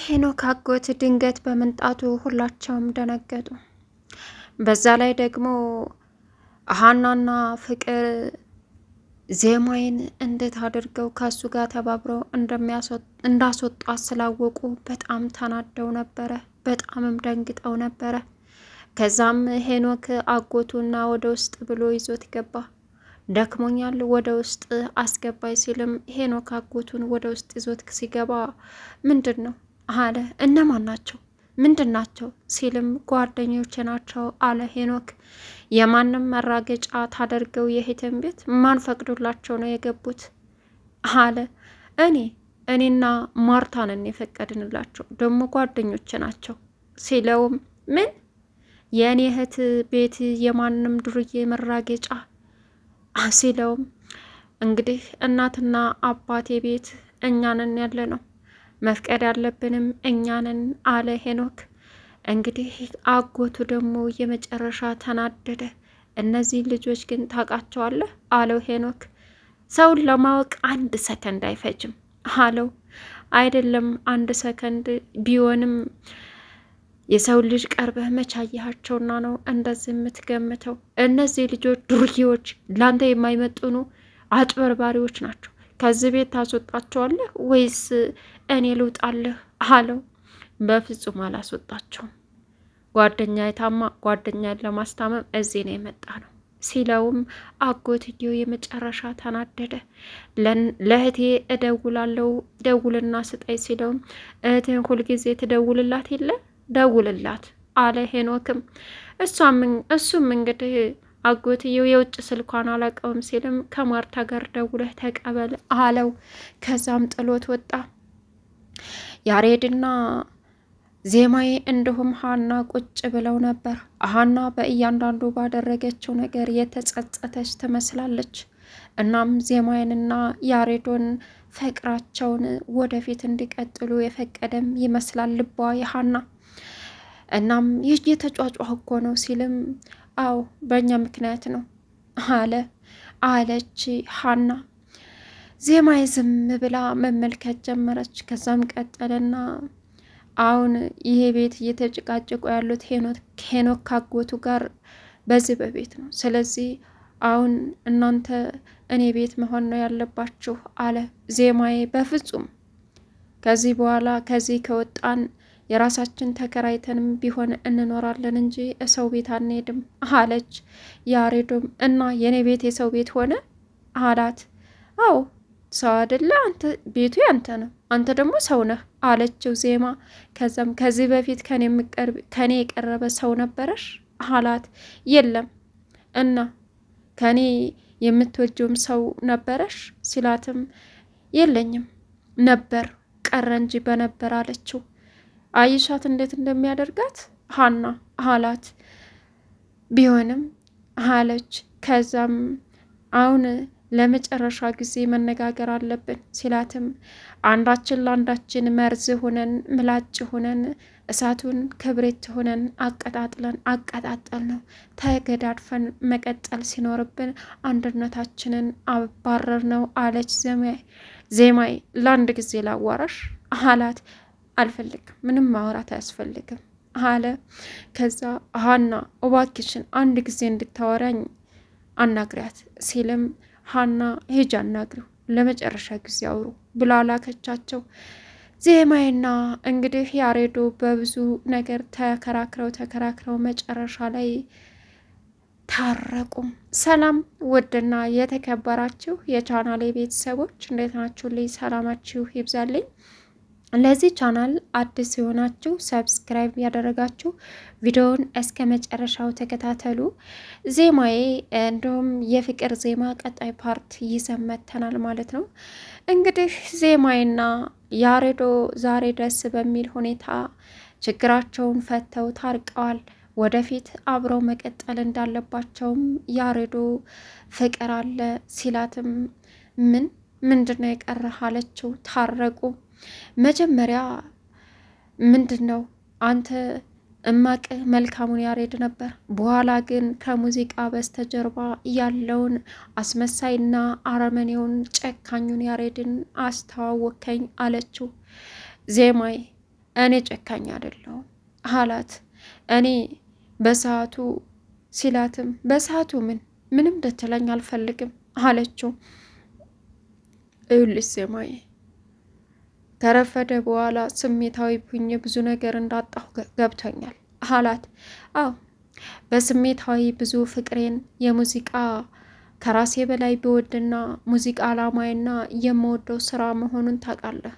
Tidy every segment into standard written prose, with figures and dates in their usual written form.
የሄኖክ አጎት ድንገት በመምጣቱ ሁላቸውም ደነገጡ። በዛ ላይ ደግሞ ሀናና ፍቅር ዜማዬን እንዴት አድርገው ከሱ ጋር ተባብረው እንዳስወጧት ስላወቁ በጣም ተናደው ነበረ። በጣምም ደንግጠው ነበረ። ከዛም ሄኖክ አጎቱና ወደ ውስጥ ብሎ ይዞት ገባ። ደክሞኛል ወደ ውስጥ አስገባይ ሲልም ሄኖክ አጎቱን ወደ ውስጥ ይዞት ሲገባ ምንድን ነው አለ። እነማን ናቸው ምንድን ናቸው ሲልም ጓደኞቼ ናቸው አለ ሄኖክ። የማንም መራገጫ ታደርገው የሄተን ቤት ማን ፈቅዶላቸው ነው የገቡት አለ። እኔና ማርታንን የፈቀድንላቸው ደግሞ ጓደኞቼ ናቸው ሲለውም ምን የእኔ እህት ቤት የማንም ዱርዬ መራገጫ ሲለውም እንግዲህ እናትና አባቴ ቤት እኛንን ያለ ነው መፍቀድ ያለብንም እኛንን አለ ሄኖክ። እንግዲህ አጎቱ ደግሞ የመጨረሻ ተናደደ። እነዚህ ልጆች ግን ታውቃቸዋለህ አለው ሄኖክ። ሰውን ለማወቅ 1 ሰከንድ አይፈጅም አለው። አይደለም 1 ሰከንድ ቢሆንም የሰው ልጅ ቀርበህ መቻያቸውና ነው እንደዚህ የምትገምተው? እነዚህ ልጆች ዱርዬዎች፣ ላንተ የማይመጥኑ አጭበርባሪዎች ናቸው። ከዚህ ቤት ታስወጣቸዋለህ ወይስ እኔ ልውጣለህ አለው። በፍጹም አላስወጣቸውም። ጓደኛ የታማ ጓደኛን ለማስታመም እዚህ ነው የመጣ ነው ሲለውም አጎትየው የመጨረሻ ተናደደ። ለእህቴ እደውላለሁ ደውልና ስጠይ ሲለውም እህትህን ሁልጊዜ ትደውልላት የለ ደውልላት አለ ሄኖክም። እሱም እንግዲህ አጎትየው የውጭ ስልኳን አላቀውም ሲልም ከማርታ ጋር ደውለህ ተቀበል አለው። ከዛም ጥሎት ወጣ። ያሬድና ዜማዬ እንዲሁም ሀና ቁጭ ብለው ነበር። ሀና በእያንዳንዱ ባደረገችው ነገር የተጸጸተች ትመስላለች። እናም ዜማዬንና ያሬዶን ፍቅራቸውን ወደፊት እንዲቀጥሉ የፈቀደም ይመስላል ልቧ የሀና። እናም ይህ የተጫጫህ እኮ ነው ሲልም አዎ በእኛ ምክንያት ነው አለች ሀና። ዜማዬ ዝም ብላ መመልከት ጀመረች። ከዛም ቀጠለና አሁን ይሄ ቤት እየተጨቃጨቁ ያሉት ሄኖክ ካጎቱ ጋር በዚህ በቤት ነው። ስለዚህ አሁን እናንተ እኔ ቤት መሆን ነው ያለባችሁ አለ ዜማዬ። በፍጹም ከዚህ በኋላ ከዚህ ከወጣን የራሳችን ተከራይተንም ቢሆን እንኖራለን እንጂ ሰው ቤት አንሄድም አለች። ያሬዶም እና የኔ ቤት የሰው ቤት ሆነ አላት። አዎ ሰው አይደለ አንተ፣ ቤቱ ያንተ ነው፣ አንተ ደግሞ ሰው ነህ አለችው ዜማ። ከዛም ከዚህ በፊት ከኔ የቀረበ ሰው ነበረሽ አላት። የለም። እና ከኔ የምትወጂውም ሰው ነበረሽ ሲላትም የለኝም ነበር ቀረ እንጂ በነበር አለችው። አይሻት እንዴት እንደሚያደርጋት ሀና አላት። ቢሆንም አለች። ከዛም አሁን ለመጨረሻ ጊዜ መነጋገር አለብን ሲላትም አንዳችን ለአንዳችን መርዝ ሆነን ምላጭ ሆነን እሳቱን ክብሪት ሆነን አቀጣጠል ነው ተገዳድፈን መቀጠል ሲኖርብን አንድነታችንን አባረር ነው አለች ዜማይ። ለአንድ ጊዜ ላዋራሽ አላት። አልፈልግም፣ ምንም ማውራት አያስፈልግም አለ። ከዛ ሀና እባክሽን አንድ ጊዜ እንድታወራኝ አናግሪያት ሲልም ሀና ሂጅ አናግሪው ለመጨረሻ ጊዜ አውሩ ብላ ላከቻቸው። ዜማዬና እንግዲህ ያሬዶ በብዙ ነገር ተከራክረው መጨረሻ ላይ ታረቁ። ሰላም ውድና የተከበራችሁ የቻናሌ ቤተሰቦች እንዴት ናችሁ? ልይ ሰላማችሁ ይብዛልኝ። ለዚህ ቻናል አዲስ የሆናችሁ ሰብስክራይብ ያደረጋችሁ ቪዲዮውን እስከ መጨረሻው ተከታተሉ። ዜማዬ እንዲሁም የፍቅር ዜማ ቀጣይ ፓርት ይዘመተናል ማለት ነው። እንግዲህ ዜማዬና ያሬዶ ዛሬ ደስ በሚል ሁኔታ ችግራቸውን ፈተው ታርቀዋል። ወደፊት አብረው መቀጠል እንዳለባቸውም ያሬዶ ፍቅር አለ ሲላትም ምንድነው የቀረህ አለችው። ታረቁ። መጀመሪያ ምንድን ነው አንተ እማቅህ መልካሙን ያሬድ ነበር፣ በኋላ ግን ከሙዚቃ በስተጀርባ ያለውን አስመሳይና አረመኔውን ጨካኙን ያሬድን አስተዋወከኝ አለችው። ዜማይ እኔ ጨካኝ አይደለሁም አላት። እኔ በሰዓቱ ሲላትም በሰዓቱ ምንም ልትለኝ አልፈልግም አለችው። እዩልሽ ዜማዬ ከረፈደ በኋላ ስሜታዊ ሁኜ ብዙ ነገር እንዳጣሁ ገብቶኛል አላት። አዎ በስሜታዊ ብዙ ፍቅሬን የሙዚቃ ከራሴ በላይ ብወድና ሙዚቃ አላማዬና የምወደው ስራ መሆኑን ታውቃለህ።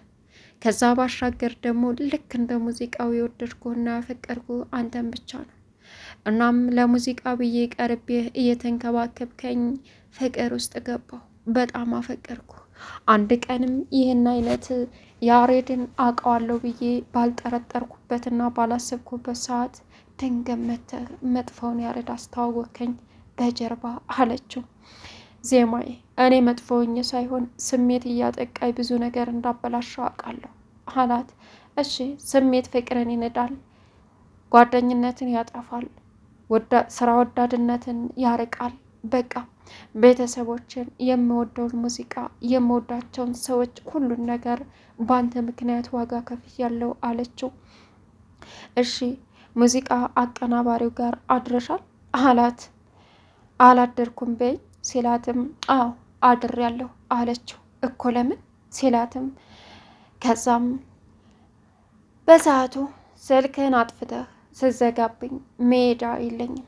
ከዛ ባሻገር ደግሞ ልክ እንደ ሙዚቃው የወደድኩና ያፈቀርኩ አንተን ብቻ ነው። እናም ለሙዚቃ ብዬ ቀርቤ እየተንከባከብከኝ ፍቅር ውስጥ ገባሁ። በጣም አፈቀርኩ። አንድ ቀንም ይህን አይነት ያሬድን አውቀዋለሁ ብዬ ባልጠረጠርኩበትና ባላሰብኩበት ሰዓት ድንገት መጥተህ መጥፎውን ያሬድ አስተዋወከኝ በጀርባ አለችው። ዜማዬ እኔ መጥፎውኝ ሳይሆን ስሜት እያጠቃኝ ብዙ ነገር እንዳበላሸው አውቃለሁ አላት። እሺ ስሜት ፍቅርን ይንዳል፣ ጓደኝነትን ያጠፋል፣ ስራ ወዳድነትን ያርቃል። በቃ ቤተሰቦችን፣ የምወደውን ሙዚቃ፣ የምወዳቸውን ሰዎች፣ ሁሉን ነገር በአንተ ምክንያት ዋጋ ከፍያለሁ አለችው። እሺ ሙዚቃ አቀናባሪው ጋር አድረሻል አላት። አላደርኩም በይ ሲላትም አዎ አድሬያለሁ አለችው። እኮ ለምን ሲላትም ከዛም በሰዓቱ ስልክህን አጥፍተህ ስዘጋብኝ መሄጃ የለኝም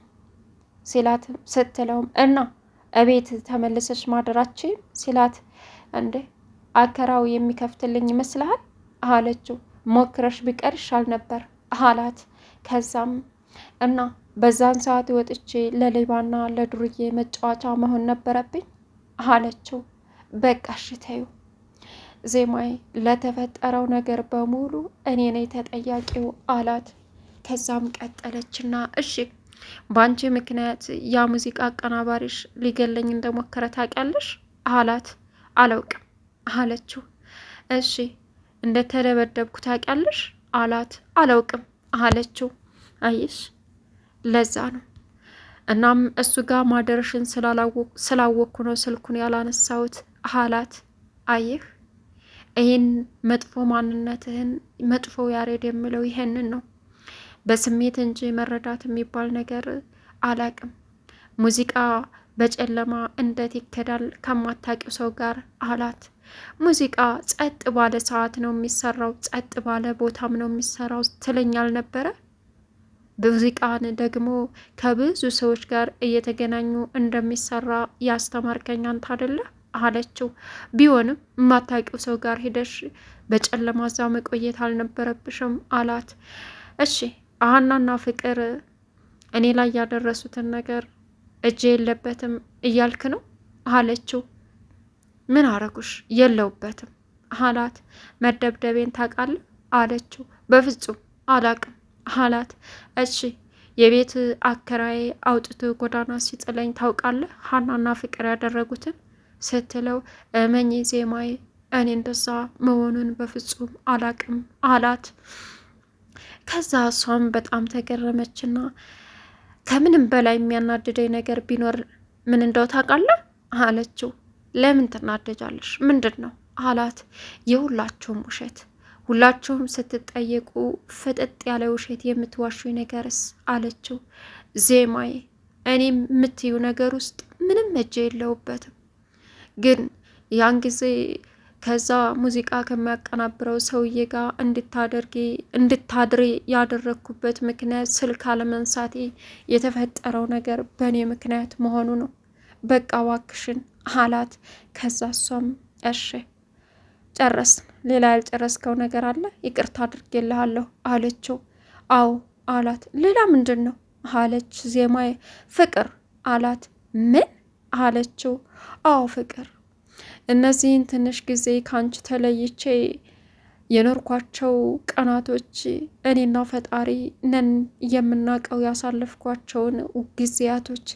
ሲላትም ስትለውም እና እቤት ተመልሰች ማደራችን ሲላት እንዴ አከራው የሚከፍትልኝ ይመስልሃል አለችው። ሞክረሽ ቢቀር ይሻል ነበር አላት። ከዛም እና በዛን ሰዓት ወጥቼ ለሌባና ለዱርዬ መጫወቻ መሆን ነበረብኝ አለችው። በቃ እሺ ተይው ዜማዬ፣ ለተፈጠረው ነገር በሙሉ እኔ ነኝ ተጠያቂው አላት። ከዛም ቀጠለችና እሺ በአንቺ ምክንያት ያ ሙዚቃ አቀናባሪሽ ሊገለኝ እንደሞከረ ታውቂያለሽ አላት። አላውቅም አለችው። እሺ እንደተደበደብኩ ታውቂያለሽ አላት። አላውቅም አለችው። አይሽ ለዛ ነው። እናም እሱ ጋር ማደረሽን ስላወቅኩ ነው ስልኩን ያላነሳሁት አላት። አየህ ይህን መጥፎ ማንነትህን መጥፎ ያሬድ የምለው ይሄንን ነው። በስሜት እንጂ መረዳት የሚባል ነገር አላቅም። ሙዚቃ በጨለማ እንዴት ይከዳል ከማታውቂው ሰው ጋር አላት። ሙዚቃ ጸጥ ባለ ሰዓት ነው የሚሰራው፣ ጸጥ ባለ ቦታም ነው የሚሰራው ትለኛል ነበረ። ሙዚቃን ደግሞ ከብዙ ሰዎች ጋር እየተገናኙ እንደሚሰራ ያስተማርከኝ አንተ አይደለ አለችው። ቢሆንም የማታውቂው ሰው ጋር ሄደሽ በጨለማ እዛ መቆየት አልነበረብሽም አላት። እሺ ሀናና ፍቅር እኔ ላይ ያደረሱትን ነገር እጄ የለበትም እያልክ ነው አለችው። ምን አረጉሽ? የለውበትም አላት። መደብደቤን ታውቃለህ አለችው። በፍጹም አላቅም አላት። እሺ የቤት አከራዬ አውጥቶ ጎዳና ሲጥለኝ ታውቃለህ ሀናና ፍቅር ያደረጉትን ስትለው እመኚ ዜማዬ እኔ እንደዛ መሆኑን በፍጹም አላቅም አላት። ከዛ እሷም በጣም ተገረመችና ከምንም በላይ የሚያናድደኝ ነገር ቢኖር ምን እንደው ታውቃለህ አለችው። ለምን ትናደጃለሽ? ምንድን ነው አላት። የሁላችሁም ውሸት፣ ሁላችሁም ስትጠየቁ ፍጥጥ ያለ ውሸት የምትዋሹኝ ነገርስ አለችው። ዜማዬ እኔም የምትዩ ነገር ውስጥ ምንም እጄ የለውበትም፣ ግን ያን ጊዜ ከዛ ሙዚቃ ከሚያቀናብረው ሰውዬ ጋር እንድታድሬ ያደረግኩበት ምክንያት ስልክ አለመንሳቴ የተፈጠረው ነገር በእኔ ምክንያት መሆኑ ነው። በቃ እባክሽን አላት። ከዛ እሷም እሺ ጨረስን፣ ሌላ ያልጨረስከው ነገር አለ? ይቅርታ አድርጌልሃለሁ አለችው። አዎ አላት። ሌላ ምንድን ነው አለች ዜማዬ። ፍቅር አላት። ምን አለችው። አዎ ፍቅር፣ እነዚህን ትንሽ ጊዜ ካንቺ ተለይቼ የኖርኳቸው ቀናቶች እኔና ፈጣሪ ነን የምናውቀው ያሳለፍኳቸውን ጊዜያቶች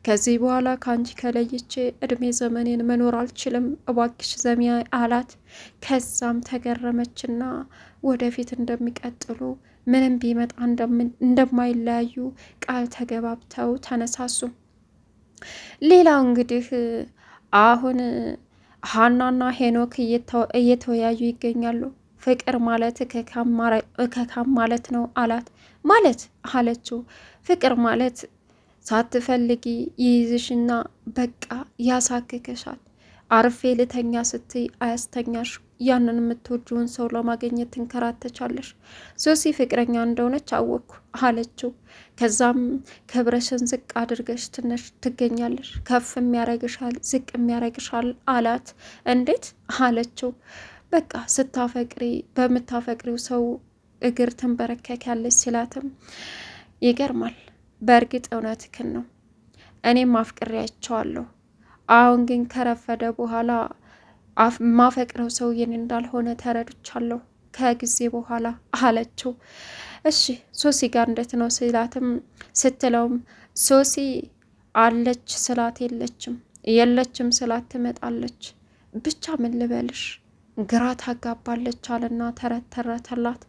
ከዚህ በኋላ ካንቺ ከለይቼ እድሜ ዘመኔን መኖር አልችልም እባክሽ ዘሚያ አላት። ከዛም ተገረመችና ወደፊት እንደሚቀጥሉ ምንም ቢመጣ እንደማይለያዩ ቃል ተገባብተው ተነሳሱ። ሌላው እንግዲህ አሁን ሀናና ሄኖክ እየተወያዩ ይገኛሉ። ፍቅር ማለት እከካም ማለት ነው አላት። ማለት አለችው። ፍቅር ማለት ሳትፈልጊ ይይዝሽና በቃ ያሳክክሻል። አርፌ ልተኛ ስትይ አያስተኛሽ። ያንን የምትወጂውን ሰው ለማግኘት ትንከራተቻለሽ። ሶሲ ፍቅረኛ እንደሆነች አወቅኩ አለችው። ከዛም ክብረሽን ዝቅ አድርገሽ ትነሽ ትገኛለሽ። ከፍም ያረግሻል ዝቅም ያረግሻል አላት። እንዴት አለችው። በቃ ስታፈቅሪ በምታፈቅሪው ሰው እግር ትንበረከኪያለሽ ሲላትም ይገርማል። በእርግጥ እውነትህን ነው። እኔም አፍቅሬያቸዋለሁ። አሁን ግን ከረፈደ በኋላ ማፈቅረው ሰውዬን እንዳልሆነ ተረድቻለሁ ከጊዜ በኋላ አለችው። እሺ ሶሲ ጋር እንዴት ነው ስላትም ስትለውም ሶሲ አለች ስላት የለችም፣ የለችም ስላት ትመጣለች። ብቻ ምን ልበልሽ ግራ ታጋባለች አለና ተረተረተላት።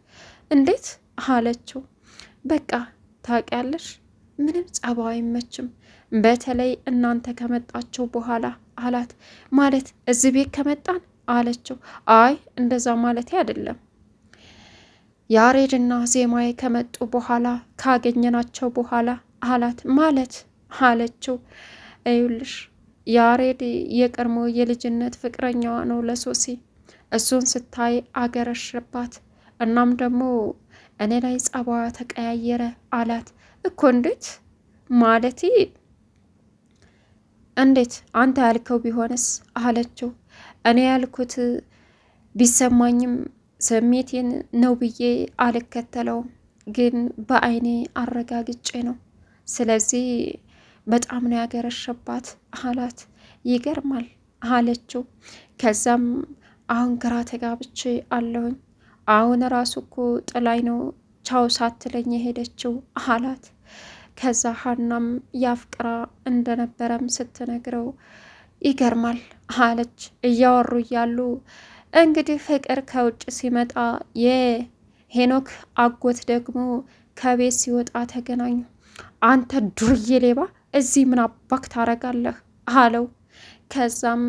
እንዴት አለችው። በቃ ታውቂያለሽ ምንም ጸባው አይመችም፣ በተለይ እናንተ ከመጣችሁ በኋላ አላት። ማለት እዚህ ቤት ከመጣን አለችው። አይ እንደዛ ማለት አይደለም፣ ያሬድና ዜማዬ ከመጡ በኋላ ካገኘናቸው በኋላ አላት። ማለት አለችው። እዩልሽ ያሬድ የቀድሞ የልጅነት ፍቅረኛዋ ነው ለሶሲ። እሱን ስታይ አገረሽባት። እናም ደግሞ እኔ ላይ ጸባዋ ተቀያየረ አላት። እኮ እንዴት ማለቴ እንዴት አንተ ያልከው ቢሆንስ አለችው። እኔ ያልኩት ቢሰማኝም ስሜቴን ነው ብዬ አልከተለውም፣ ግን በአይኔ አረጋግጬ ነው። ስለዚህ በጣም ነው ያገረሸባት አላት። ይገርማል አለችው። ከዛም አሁን ግራ ተጋብቼ አለሁኝ። አሁን ራሱ እኮ ጥላይ ነው ቻው ሳትለኝ የሄደችው አላት። ከዛ ሀናም ያፍቅራ እንደነበረም ስትነግረው ይገርማል አለች። እያወሩ እያሉ እንግዲህ ፍቅር ከውጭ ሲመጣ የሄኖክ አጎት ደግሞ ከቤት ሲወጣ ተገናኙ። አንተ ዱርዬ ሌባ እዚህ ምን አባክ ታረጋለህ አለው። ከዛም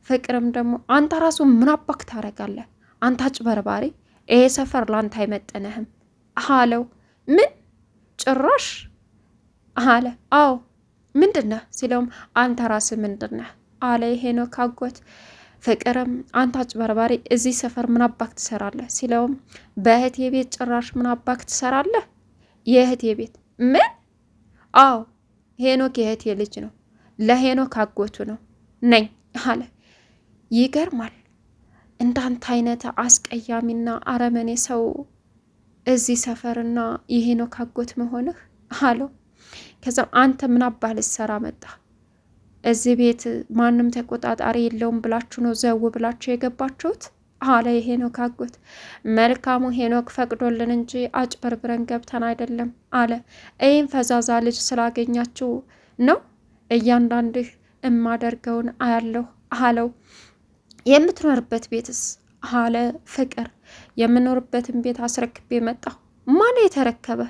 ፍቅርም ደግሞ አንተ ራሱ ምን አባክ ታረጋለህ አንተ አጭበርባሪ፣ ይሄ ሰፈር ላንተ አይመጥንህም አለው። ምን ጭራሽ አለ። አዎ ምንድነህ ሲለውም አንተ ራስህ ምንድነህ አለ ሄኖክ አጎት። ፍቅርም አንተ አጭበርባሪ እዚህ ሰፈር ምን አባክ ትሰራለህ ሲለውም በእህቴ ቤት ጭራሽ ምን አባክ ትሰራለህ? የእህቴ ቤት ምን? አዎ ሄኖክ የእህቴ ልጅ ነው፣ ለሄኖክ አጎቱ ነው ነኝ አለ። ይገርማል እንዳንተ አይነት አስቀያሚና አረመኔ ሰው እዚህ ሰፈርና የሄኖክ አጎት መሆንህ አለው። ከዛም አንተ ምን አባህ ልትሰራ መጣ? እዚህ ቤት ማንም ተቆጣጣሪ የለውም ብላችሁ ነው ዘው ብላችሁ የገባችሁት አለ የሄኖክ አጎት። መልካሙ ሄኖክ ፈቅዶልን እንጂ አጭበርብረን ገብተን አይደለም አለ። ይህም ፈዛዛ ልጅ ስላገኛችሁ ነው እያንዳንድህ እማደርገውን አያለሁ አለው። የምትኖርበት ቤትስ አለ ፍቅር። የምኖርበትን ቤት አስረክቤ መጣሁ። ማን የተረከበ?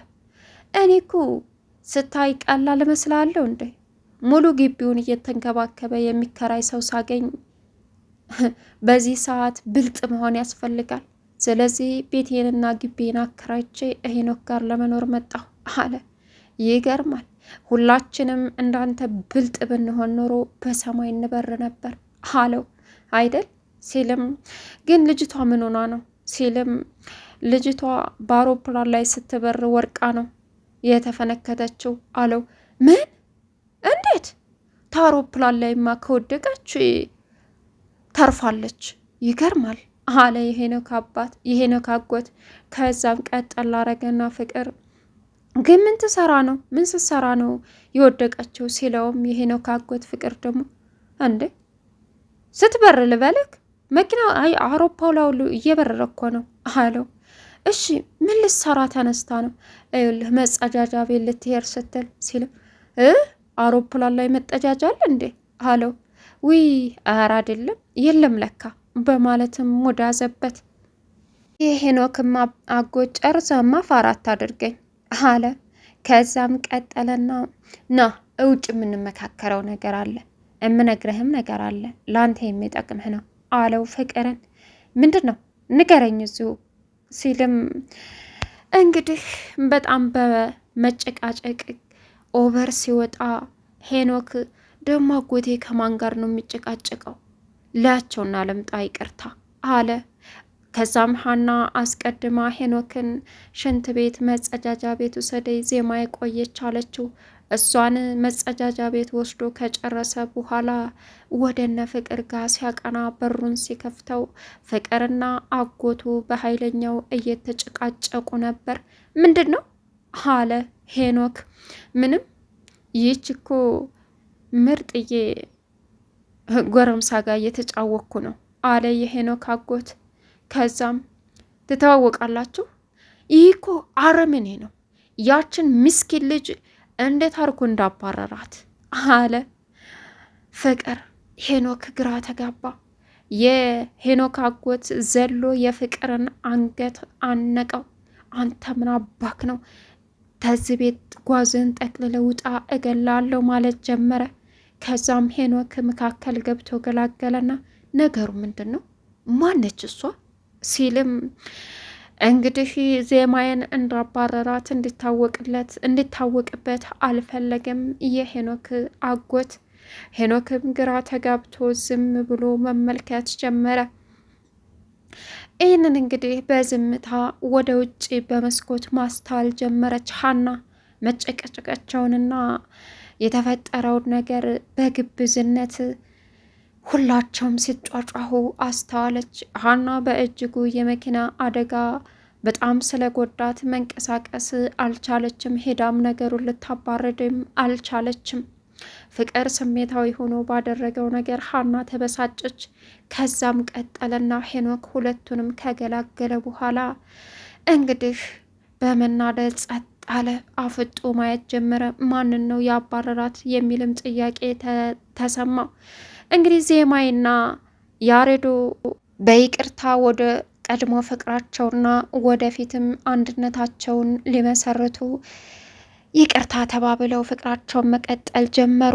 እኔ እኮ ስታይ ቀላል እመስላለሁ እንዴ? ሙሉ ግቢውን እየተንከባከበ የሚከራይ ሰው ሳገኝ በዚህ ሰዓት ብልጥ መሆን ያስፈልጋል። ስለዚህ ቤቴንና ግቢን አከራይቼ ሄኖክ ጋር ለመኖር መጣሁ አለ። ይገርማል። ሁላችንም እንዳንተ ብልጥ ብንሆን ኖሮ በሰማይ እንበር ነበር አለው። አይደል ሲልም ግን ልጅቷ ምን ሆና ነው ሲልም ልጅቷ በአውሮፕላን ላይ ስትበር ወርቃ ነው የተፈነከተችው አለው። ምን? እንዴት? ታውሮፕላን ላይማ ከወደቀች ተርፋለች። ይገርማል አለ የሄኖክ አጎት። ከዛም ቀጠል አረገና ፍቅር ግን ምን ትሰራ ነው? ምን ስትሰራ ነው የወደቀችው ሲለውም የሄኖክ አጎት ፍቅር ደግሞ እንዴ ስትበር ልበልክ መኪና አውሮፕላኑ እየበረረ እኮ ነው አለው። እሺ ምን ልትሰራ ተነስታ ነው? ይኸውልህ መጸዳጃ ቤት ልትሄድ ስትል ሲለው አውሮፕላን ላይ መጠጃጃ አለ እንዴ አለው። ውይ ኧረ አይደለም የለም ለካ በማለትም ወዳዘበት። የሄኖክም አጎት ጨርሰማ ፋራት አድርገኝ አለ። ከዛም ቀጠለና ና እውጭ የምንመካከረው ነገር አለ፣ የምነግረህም ነገር አለ፣ ለአንተ የሚጠቅምህ ነው አለው ፍቅርን። ምንድን ነው ንገረኝ እዚሁ ሲልም እንግዲህ በጣም በመጨቃጨቅ ኦቨር ሲወጣ ሄኖክ ደግሞ አጎቴ ከማን ጋር ነው የሚጨቃጨቀው? ላያቸውና ለምጣ ይቅርታ አለ። ከዛም ሀና አስቀድማ ሄኖክን ሽንት ቤት መጸዳጃ ቤት ውሰደኝ ዜማ የቆየች አለችው። እሷን መጸዳጃ ቤት ወስዶ ከጨረሰ በኋላ ወደነ ፍቅር ጋር ሲያቀና በሩን ሲከፍተው ፍቅርና አጎቱ በኃይለኛው እየተጨቃጨቁ ነበር። ምንድን ነው አለ ሄኖክ። ምንም ይህች እኮ ምርጥዬ ጎረምሳ ጋር እየተጫወኩ ነው አለ የሄኖክ አጎት። ከዛም ትተዋወቃላችሁ? ይህ እኮ አረመኔ ነው፣ ያችን ምስኪን ልጅ እንዴት አርጎ እንዳባረራት አለ ፍቅር። ሄኖክ ግራ ተጋባ። የሄኖክ አጎት ዘሎ የፍቅርን አንገት አነቀው። አንተ ምን አባክ ነው ተዚህ ቤት ጓዝን ጠቅልለ ውጣ እገላለሁ ማለት ጀመረ። ከዛም ሄኖክ መካከል ገብቶ ገላገለና ነገሩ ምንድን ነው? ማነች እሷ ሲልም እንግዲህ ዜማዬን እንዳባረራት እንዲታወቅበት አልፈለገም የሄኖክ አጎት። ሄኖክም ግራ ተጋብቶ ዝም ብሎ መመልከት ጀመረ። ይህንን እንግዲህ በዝምታ ወደ ውጭ በመስኮት ማስተዋል ጀመረች ሀና። መጨቀጨቃቸውንና የተፈጠረውን ነገር በግብዝነት ሁላቸውም ሲጫጫሁ አስተዋለች። ሀና በእጅጉ የመኪና አደጋ በጣም ስለጎዳት መንቀሳቀስ አልቻለችም። ሄዳም ነገሩን ልታባረድም አልቻለችም። ፍቅር ስሜታዊ ሆኖ ባደረገው ነገር ሀና ተበሳጨች። ከዛም ቀጠለና ሄኖክ ሁለቱንም ከገላገለ በኋላ እንግዲህ በመናደድ ጸጥ አለ። አፍጦ ማየት ጀመረ። ማንን ነው ያባረራት የሚልም ጥያቄ ተሰማው። እንግዲህ ዜማይና ያሬዶ በይቅርታ ወደ ቀድሞ ፍቅራቸውና ወደፊትም አንድነታቸውን ሊመሰርቱ ይቅርታ ተባብለው ፍቅራቸውን መቀጠል ጀመሩ።